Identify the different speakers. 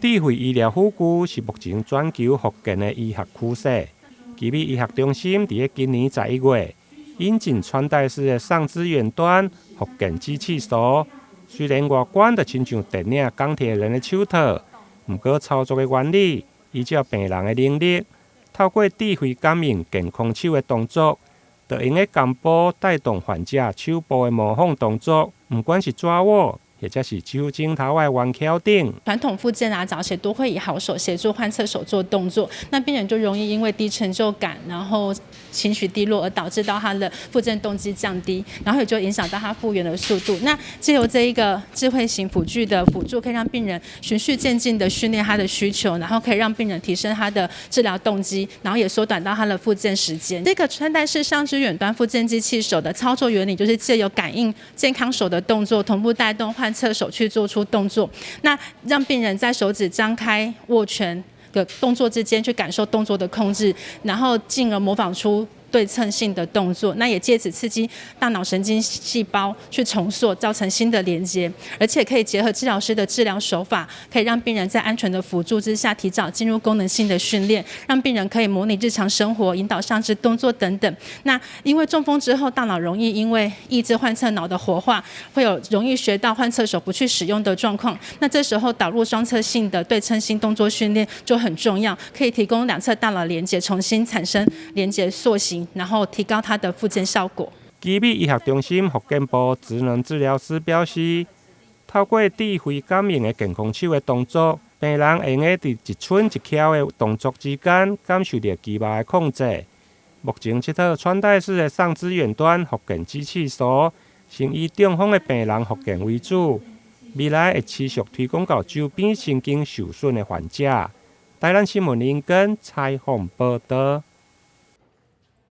Speaker 1: 智慧医疗辅具是目前全球复健的医学趋势。奇美医学中心伫今年11月引进穿戴式的上肢远端复健机器手，虽然外观就亲像电影钢铁人的手套，不过操作的原理依照病人的能力，透过智慧感应健康手的动作，就用个肩部带动患者手部的模仿动作，不管是抓握，或者是手指头的弯翘顶。
Speaker 2: 传统复健啊，早些都会以好手协助患侧手做动作，那病人就容易因为低成就感，然后情绪低落，而导致到他的复健动机降低，然后也就影响到他复原的速度。那借由这一个智慧型辅具的辅助，可以让病人循序渐进的训练他的需求，然后可以让病人提升他的治疗动机，然后也缩短到他的复健时间。这个穿戴式上肢远端复健机器手的操作原理，就是借由感应健康手的动作，同步带动患侧手去做出动作，那让病人在手指张开、握拳的动作之间去感受动作的控制，然后进而模仿出对称性的动作，那也借此刺激大脑神经细胞去重塑，造成新的连接，而且可以结合治疗师的治疗手法，可以让病人在安全的辅助之下提早进入功能性的训练，让病人可以模拟日常生活、引导上肢动作等等。那因为中风之后，大脑容易因为抑制患侧脑的活化，会有容易学到患侧手不去使用的状况。那这时候导入双侧性的对称性动作训练就很重要，可以提供两侧大脑连接重新产生连接塑形，然后提高它的复健效果。
Speaker 1: 奇美医学中心复健部职能治疗师表示，透过智慧感应的健康手的动作，病人会用伫一寸一翘的动作之间感受到肌肉的控制。目前这套穿戴式的上肢远端复健机器手，先以中风的病人复健为主，未来会持续推广到周边神经受损的患者。台南新闻林根采访报道。